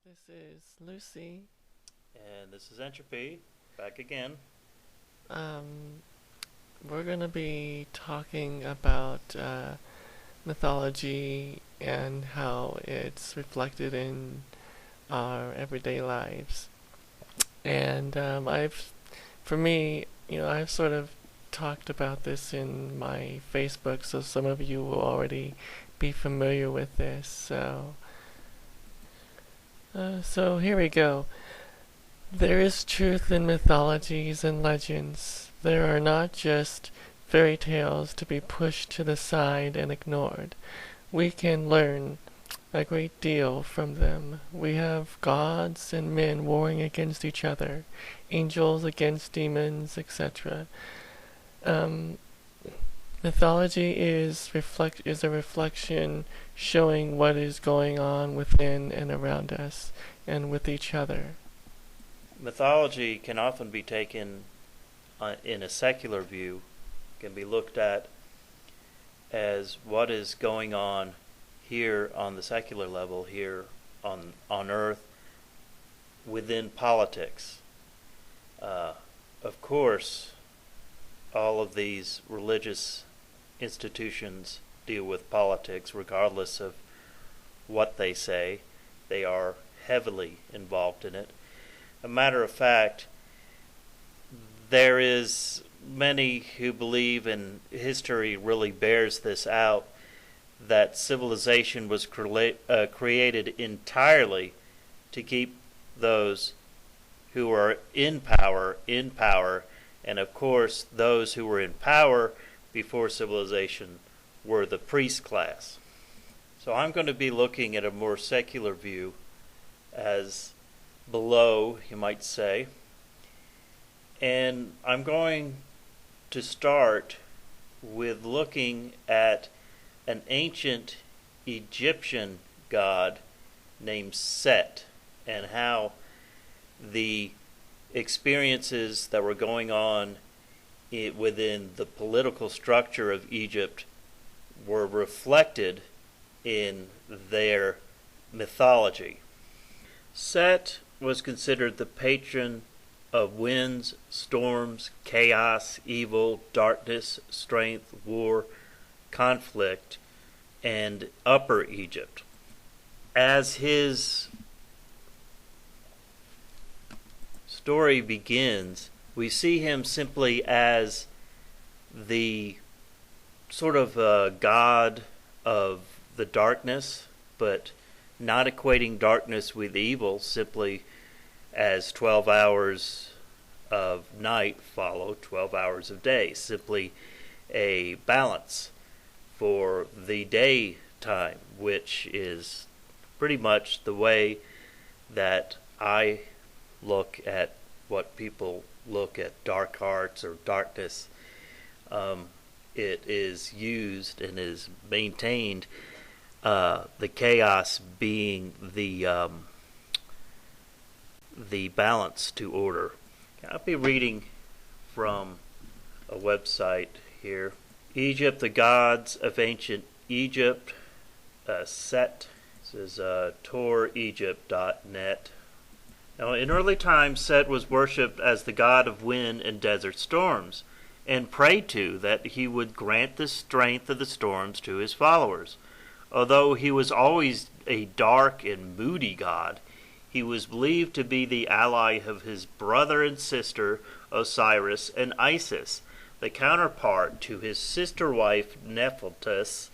This is Lucy. And this is Entropy, back again. Um, we're going to be talking about mythology and how it's reflected in our everyday lives. And for me, I've sort of talked about this in my Facebook, so some of you will already be familiar with this. So here we go. There is truth in mythologies and legends. There are not just fairy tales to be pushed to the side and ignored. We can learn a great deal from them. We have gods and men warring against each other, angels against demons, etc. Mythology is a reflection showing what is going on within and around us and with each other. Mythology can often be taken in a secular view, can be looked at as what is going on here on the secular level, here on Earth, within politics. Of course, all of these religious institutions deal with politics regardless of what they say. They are heavily involved in it. A matter of fact, there is many who believe, and history really bears this out, that civilization was created entirely to keep those who are in power, and of course those who were in power before civilization were the priest class. So I'm going to be looking at a more secular view as below, you might say, and I'm going to start with looking at an ancient Egyptian god named Set, and how the experiences that were going on within the political structure of Egypt were reflected in their mythology. Set was considered the patron of winds, storms, chaos, evil, darkness, strength, war, conflict, and Upper Egypt. As his story begins, we see him simply as the sort of god of the darkness, but not equating darkness with evil, simply as 12 hours of night follow 12 hours of day, simply a balance for the daytime, which is pretty much the way that I look at what people look at dark arts or darkness. It is used and is maintained, the chaos being the balance to order. I'll be reading from a website here. Egypt, the gods of ancient Egypt, Set. This is toregypt.net. Now, in early times, Set was worshipped as the god of wind and desert storms, and prayed to that he would grant the strength of the storms to his followers. Although he was always a dark and moody god, he was believed to be the ally of his brother and sister Osiris and Isis, the counterpart to his sister wife Nephthys,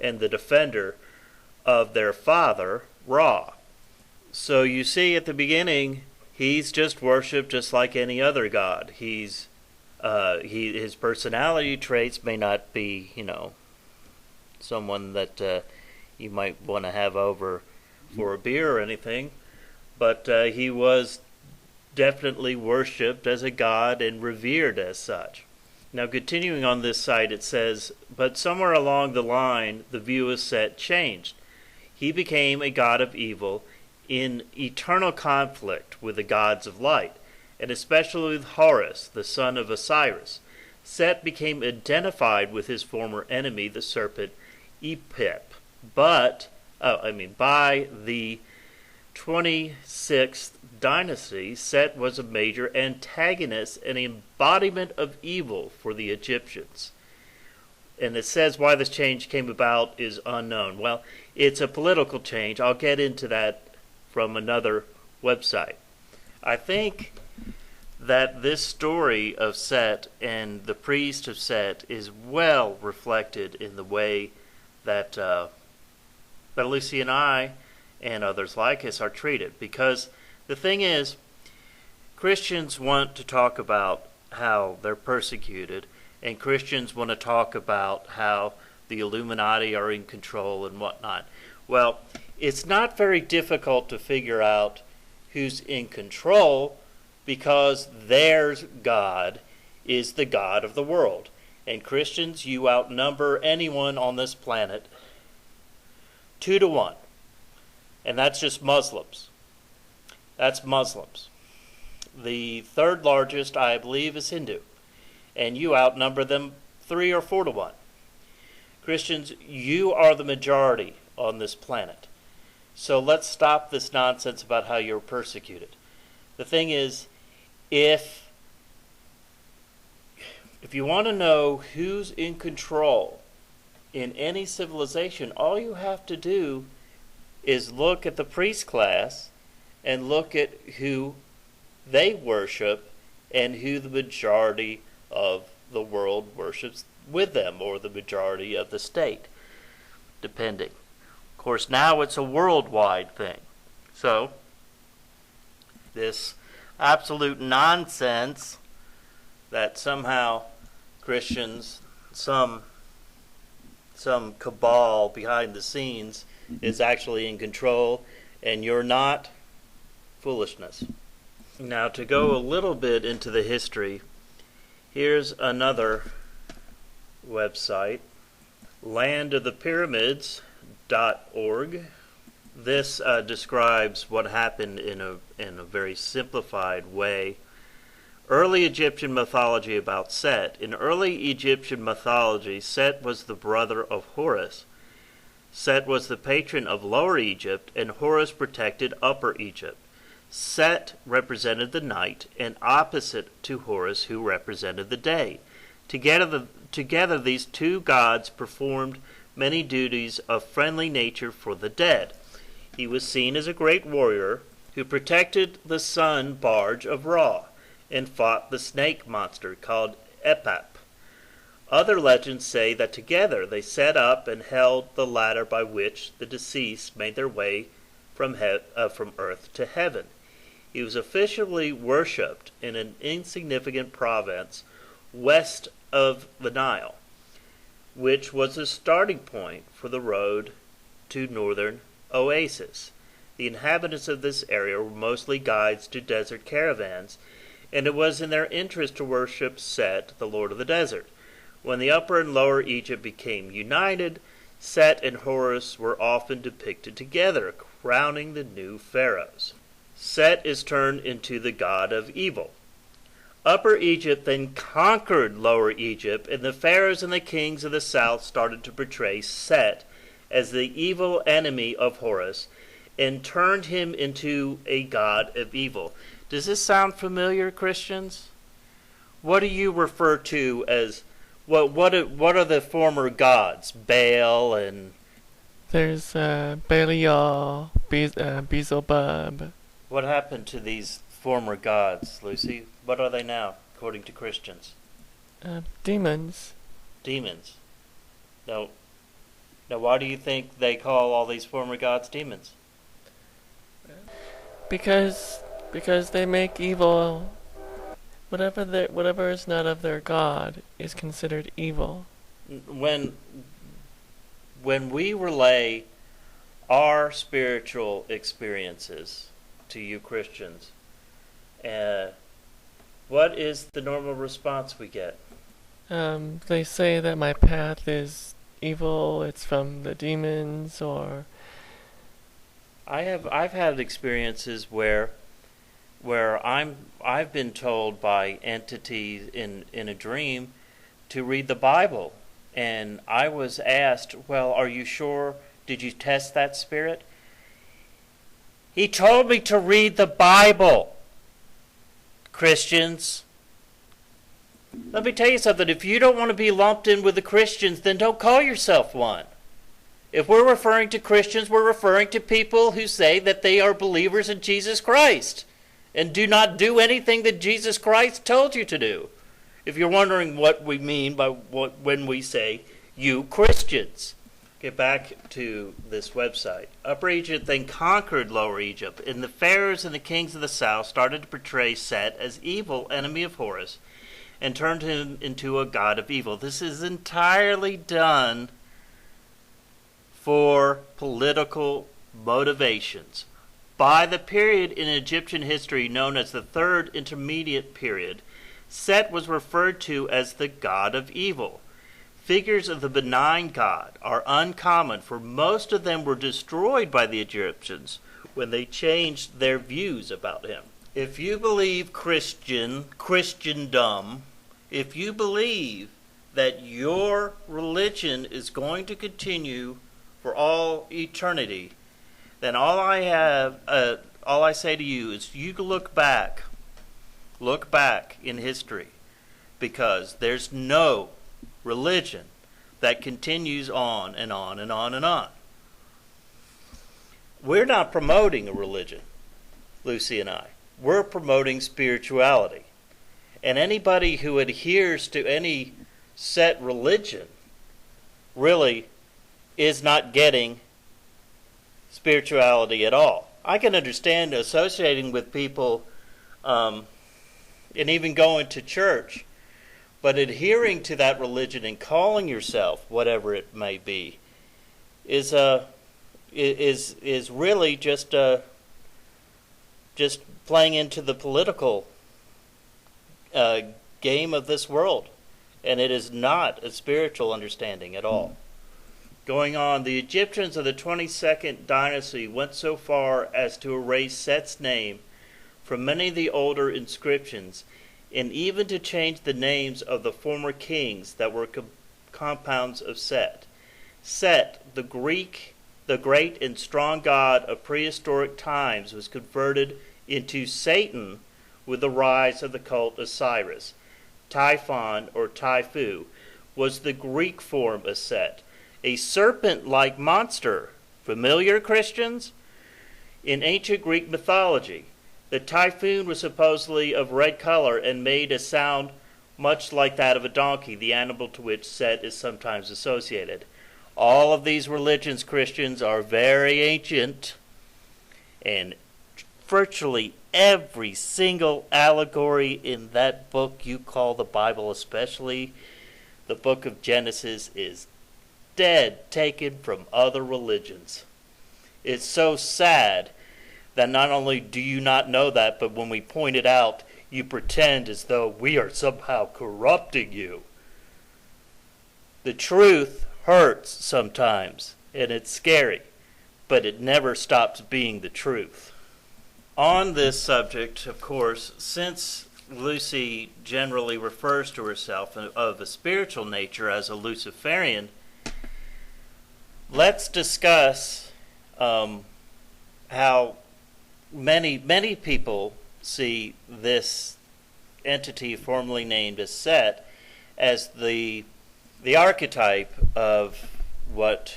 and the defender of their father Ra. So you see at the beginning, he's just worshipped just like any other god. His personality traits may not be, someone that you might want to have over for a beer or anything, but he was definitely worshipped as a god and revered as such. Now, continuing on this site, it says, but somewhere along the line, the view of Set changed. He became a god of evil in eternal conflict with the gods of light, and especially with Horus, the son of Osiris. Set became identified with his former enemy, the serpent Epip, by the 26th dynasty, Set was a major antagonist and embodiment of evil for the Egyptians. And it says why this change came about is unknown. Well, it's a political change. I'll get into that from another website. I think that this story of Set and the priest of Set is well reflected in the way that Lucy and I and others like us are treated. Because the thing is, Christians want to talk about how they're persecuted, and Christians want to talk about how the Illuminati are in control and whatnot. Well, it's not very difficult to figure out who's in control, because their God is the God of the world. And Christians, you outnumber anyone on this planet 2-1. And that's just Muslims. That's Muslims. The third largest, I believe, is Hindu. And you outnumber them 3 or 4-1. Christians, you are the majority on this planet. So let's stop this nonsense about how you're persecuted. The thing is, if you want to know who's in control in any civilization, all you have to do is look at the priest class and look at who they worship and who the majority of the world worships with them, or the majority of the state, depending. Of course, now it's a worldwide thing. So, this absolute nonsense that somehow Christians, some cabal behind the scenes is actually in control, and you're not, foolishness. Now, to go a little bit into the history, here's another website, landofthepyramids.org. This describes what happened in a very simplified way. Early Egyptian mythology about Set. In early Egyptian mythology, Set was the brother of Horus. Set was the patron of Lower Egypt, and Horus protected Upper Egypt. Set represented the night, and opposite to Horus, who represented the day. Together these two gods performed many duties of friendly nature for the dead. He was seen as a great warrior who protected the sun barge of Ra and fought the snake monster called Epap. Other legends say that together they set up and held the ladder by which the deceased made their way from earth to heaven. He was officially worshipped in an insignificant province west of the Nile, which was the starting point for the road to northern Oasis. The inhabitants of this area were mostly guides to desert caravans, and it was in their interest to worship Set, the Lord of the Desert. When the Upper and Lower Egypt became united, Set and Horus were often depicted together, crowning the new pharaohs. Set is turned into the god of evil. Upper Egypt then conquered Lower Egypt, and the pharaohs and the kings of the south started to portray Set as the evil enemy of Horus and turned him into a god of evil. Does this sound familiar, Christians? What do you refer to as what are the former gods? Baal and There's Belial, Beelzebub. what happened to these former gods, Lucy? What are they now, according to Christians? Demons. Demons. Now, why do you think they call all these former gods demons? Because they make evil. Whatever is not of their God is considered evil. When we relay our spiritual experiences to you Christians, what is the normal response we get? They say that my path is evil, it's from the demons, or I've had experiences where I've been told by entities in a dream to read the Bible, and I was asked, well, are you sure? Did you test that spirit? He told me to read the Bible. Christians. Let me tell you something. If you don't want to be lumped in with the Christians, then don't call yourself one. If we're referring to Christians, we're referring to people who say that they are believers in Jesus Christ and do not do anything that Jesus Christ told you to do. If you're wondering what we mean by when we say, you Christians. Get back to this website. Upper Egypt then conquered Lower Egypt, and the pharaohs and the kings of the south started to portray Set as evil enemy of Horus and turned him into a god of evil. This is entirely done for political motivations. By the period in Egyptian history known as the Third Intermediate Period, Set was referred to as the god of evil. Figures of the benign god are uncommon, for most of them were destroyed by the Egyptians when they changed their views about him. If you believe Christendom, if you believe that your religion is going to continue for all eternity, then all I say to you is you look back in history, because there's no religion that continues on and on and on and on. We're not promoting a religion, Lucy and I. We're promoting spirituality. And anybody who adheres to any set religion really is not getting spirituality at all. I can understand associating with people and even going to church, but adhering to that religion and calling yourself whatever it may be is really just playing into the political game of this world, and it is not a spiritual understanding at all. Going on, the Egyptians of the 22nd dynasty went so far as to erase Set's name from many of the older inscriptions, and even to change the names of the former kings that were compounds of Set. Set, the great and strong god of prehistoric times, was converted into Satan with the rise of the cult of Cyrus. Typhon, or Typhu, was the Greek form of Set, a serpent-like monster. Familiar, Christians? In ancient Greek mythology, the typhoon was supposedly of red color and made a sound much like that of a donkey, the animal to which Set is sometimes associated. All of these religions, Christians, are very ancient, and virtually every single allegory in that book you call the Bible, especially the book of Genesis, is dead, taken from other religions. It's so sad that not only do you not know that, but when we point it out, you pretend as though we are somehow corrupting you. The truth hurts sometimes, and it's scary, but it never stops being the truth. On this subject, of course, since Lucy generally refers to herself of a spiritual nature as a Luciferian, let's discuss how many people see this entity formerly named as Set as the archetype of what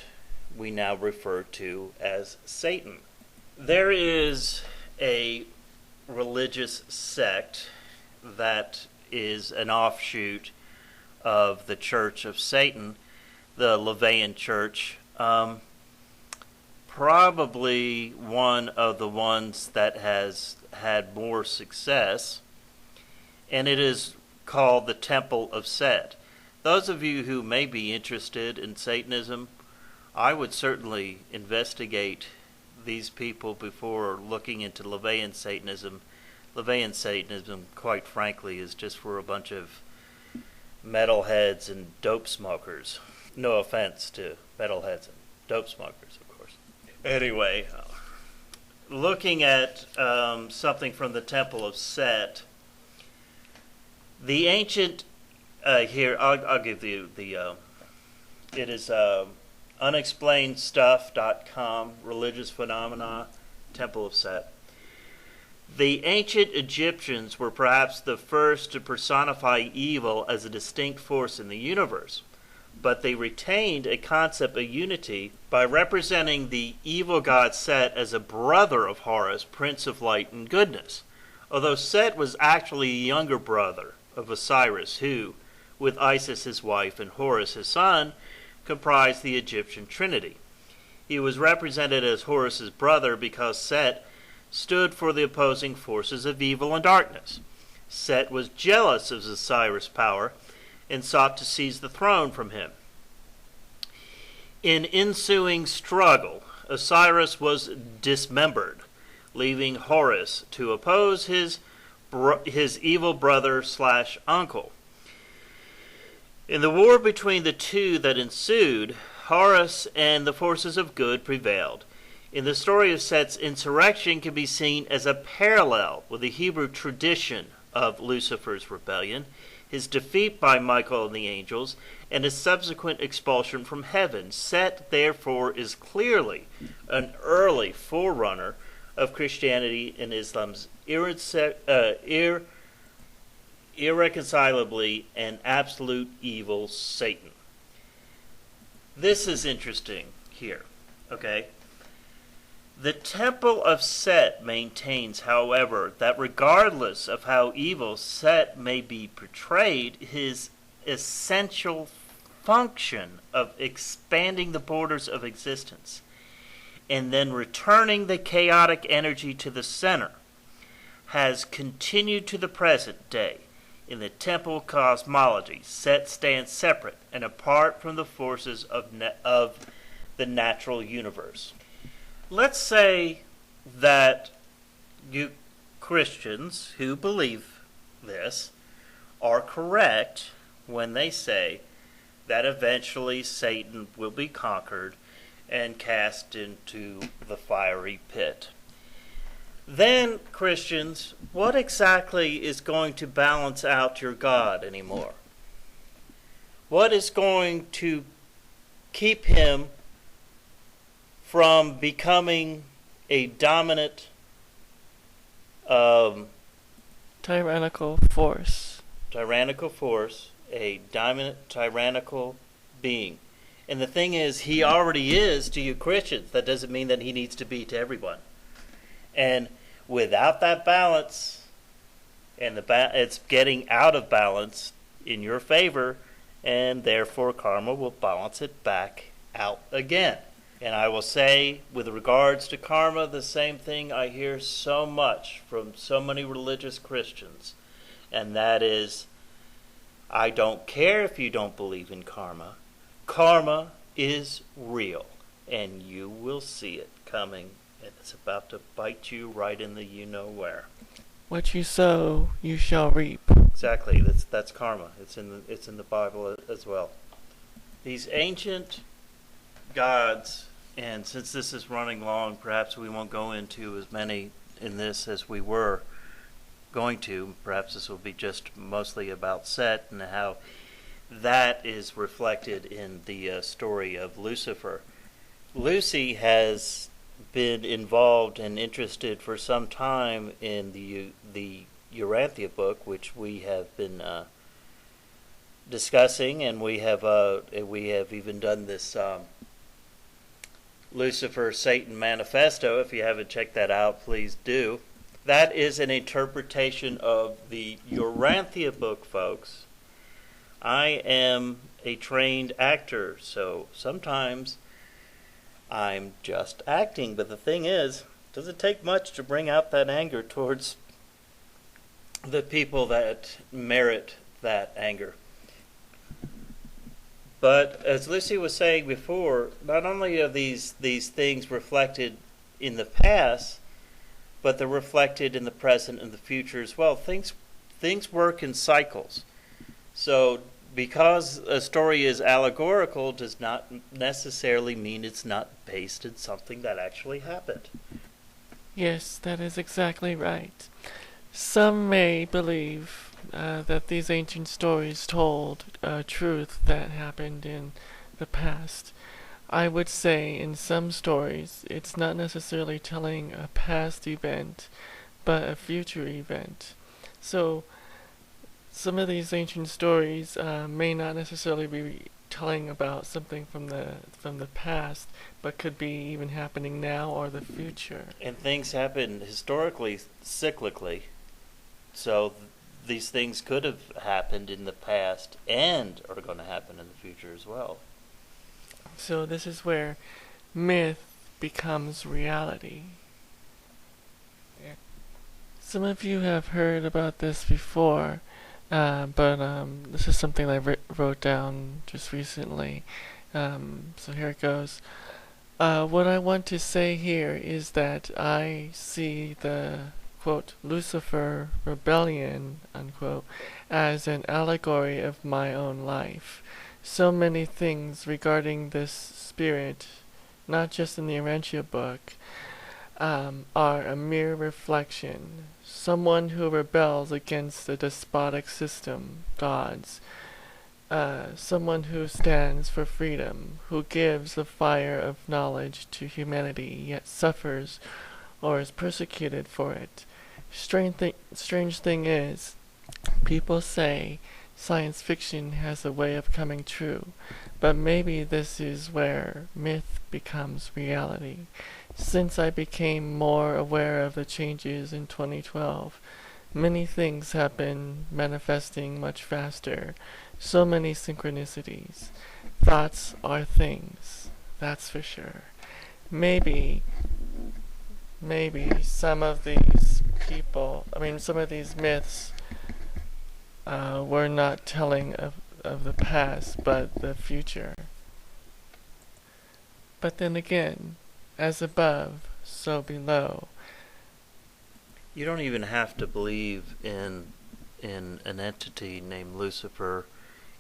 we now refer to as Satan. There is a religious sect that is an offshoot of the Church of Satan, the Levian Church, probably one of the ones that has had more success, and it is called the Temple of Set. Those of you who may be interested in Satanism, I would certainly investigate these people before looking into Levian Satanism. Levian Satanism, quite frankly, is just for a bunch of metalheads and dope smokers. No offense to metalheads and dope smokers, of course. Anyway, looking at something from the Temple of Set, the ancient here I'll give you the it is unexplainedstuff.com, religious phenomena, temple of Set. The ancient Egyptians were perhaps the first to personify evil as a distinct force in the universe, but they retained a concept of unity by representing the evil god Set as a brother of Horus, prince of light and goodness, although Set was actually a younger brother of Osiris who, with Isis his wife and Horus his son, comprised the Egyptian trinity. He was represented as Horus's brother because Set stood for the opposing forces of evil and darkness. Set was jealous of Osiris' power and sought to seize the throne from him. In ensuing struggle, Osiris was dismembered, leaving Horus to oppose his evil brother/uncle. In the war between the two that ensued, Horus and the forces of good prevailed. In the story of Set's insurrection can be seen as a parallel with the Hebrew tradition of Lucifer's rebellion, his defeat by Michael and the angels, and his subsequent expulsion from heaven. Set, therefore, is clearly an early forerunner of Christianity and Islam's irreconcilably and absolute evil Satan. This is interesting here, okay? The Temple of Set maintains, however, that regardless of how evil Set may be portrayed, his essential function of expanding the borders of existence and then returning the chaotic energy to the center has continued to the present day. In the temple cosmology, Set stands separate and apart from the forces of the natural universe. Let's say that you Christians who believe this are correct when they say that eventually Satan will be conquered and cast into the fiery pit. Then, Christians, what exactly is going to balance out your God anymore? What is going to keep him from becoming a dominant tyrannical force, a dominant tyrannical being? And the thing is, he already is to you Christians. That doesn't mean that he needs to be to everyone. And without that balance, and it's getting out of balance in your favor, and therefore karma will balance it back out again. And I will say, with regards to karma, the same thing I hear so much from so many religious Christians, and that is, I don't care if you don't believe in karma. Karma is real, and you will see it coming, and it's about to bite you right in the you-know-where. What you sow, you shall reap. Exactly, that's karma. It's in the Bible as well. These ancient gods, and since this is running long, perhaps we won't go into as many in this as we were going to. Perhaps this will be just mostly about Set and how that is reflected in the story of Lucifer. Lucy has been involved and interested for some time in the Urantia book, which we have been discussing, and we have even done this Lucifer Satan Manifesto. If you haven't checked that out, please do. That is an interpretation of the Urantia book, folks. I am a trained actor, so sometimes I'm just acting, but the thing is, it doesn't take much to bring out that anger towards the people that merit that anger. But as Lucy was saying before, not only are these things reflected in the past, but they're reflected in the present and the future as well. Things work in cycles. So because a story is allegorical does not necessarily mean it's not based in something that actually happened. Yes, that is exactly right. Some may believe that these ancient stories told truth that happened in the past. I would say in some stories it's not necessarily telling a past event, but a future event. So some of these ancient stories may not necessarily be telling about something from the past, but could be even happening now or the future. And things happen historically cyclically. So these things could have happened in the past and are going to happen in the future as well. So this is where myth becomes reality. Some of you have heard about this before, but this is something I wrote down just recently. So here it goes. What I want to say here is that I see the, quote, Lucifer rebellion, unquote, as an allegory of my own life. So many things regarding this spirit, not just in the Urantia book, are a mere reflection. Someone who rebels against the despotic system, gods. Someone who stands for freedom, who gives the fire of knowledge to humanity, yet suffers or is persecuted for it. Strange thing is, people say science fiction has a way of coming true, but maybe this is where myth becomes reality. Since I became more aware of the changes in 2012, many things have been manifesting much faster. So many synchronicities. Thoughts are things, that's for sure. Maybe some of these some of these myths were not telling of the past, but the future. But then again, as above, so below. You don't even have to believe in an entity named Lucifer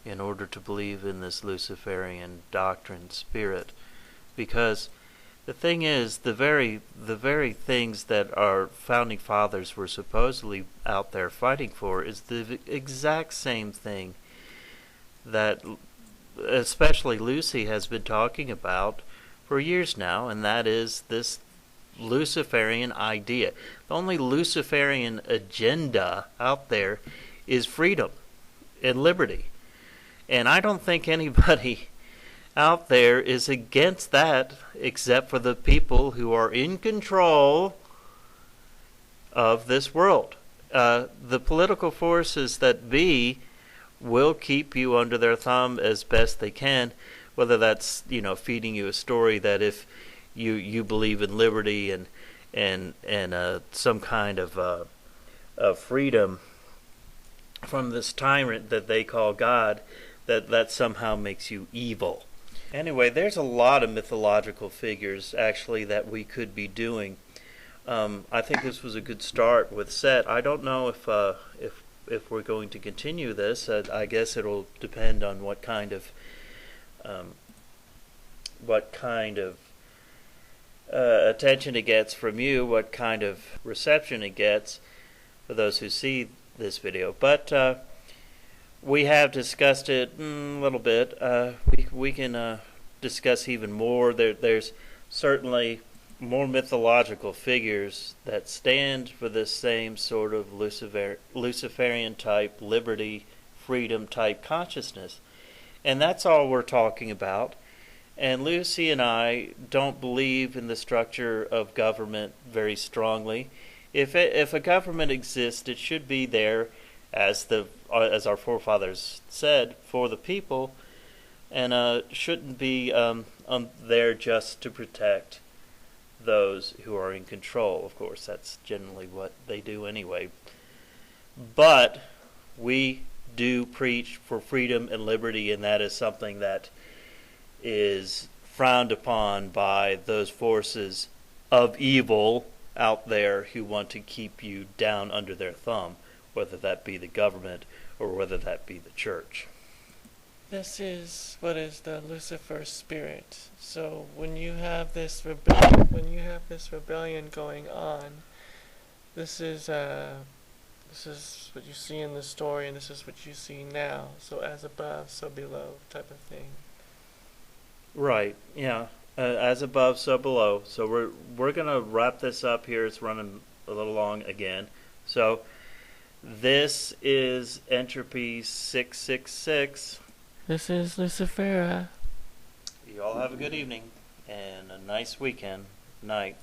in order to believe in this Luciferian doctrine spirit, because the thing is, the very things that our founding fathers were supposedly out there fighting for is the exact same thing that especially Lucy has been talking about for years now, and that is this Luciferian idea. The only Luciferian agenda out there is freedom and liberty. And I don't think anybody out there is against that except for the people who are in control of this world. The political forces that be will keep you under their thumb as best they can, whether that's, feeding you a story that if you believe in liberty and some kind of freedom from this tyrant that they call God, that somehow makes you evil. Anyway, there's a lot of mythological figures actually that we could be doing. I think this was a good start with Seth. I don't know if we're going to continue this. I guess it'll depend on what kind of attention it gets from you, what kind of reception it gets for those who see this video. But we have discussed it a little bit. We can discuss even more. There's certainly more mythological figures that stand for this same sort of Luciferian type liberty, freedom type consciousness. And that's all we're talking about. And Lucy and I don't believe in the structure of government very strongly. If a government exists, it should be there, as our forefathers said, for the people, and shouldn't be there just to protect those who are in control. Of course, that's generally what they do anyway. But we do preach for freedom and liberty, and that is something that is frowned upon by those forces of evil out there who want to keep you down under their thumb, whether that be the government or whether that be the church. This is what is the Lucifer spirit. So when you have this rebellion going on, this is what you see in the story, and this is what you see now. So as above, so below, type of thing. Right. Yeah. As above, so below. So we're gonna wrap this up here. It's running a little long again. So this is entropy 666. This is Lucifera. You all have a good evening and a nice weekend. Night.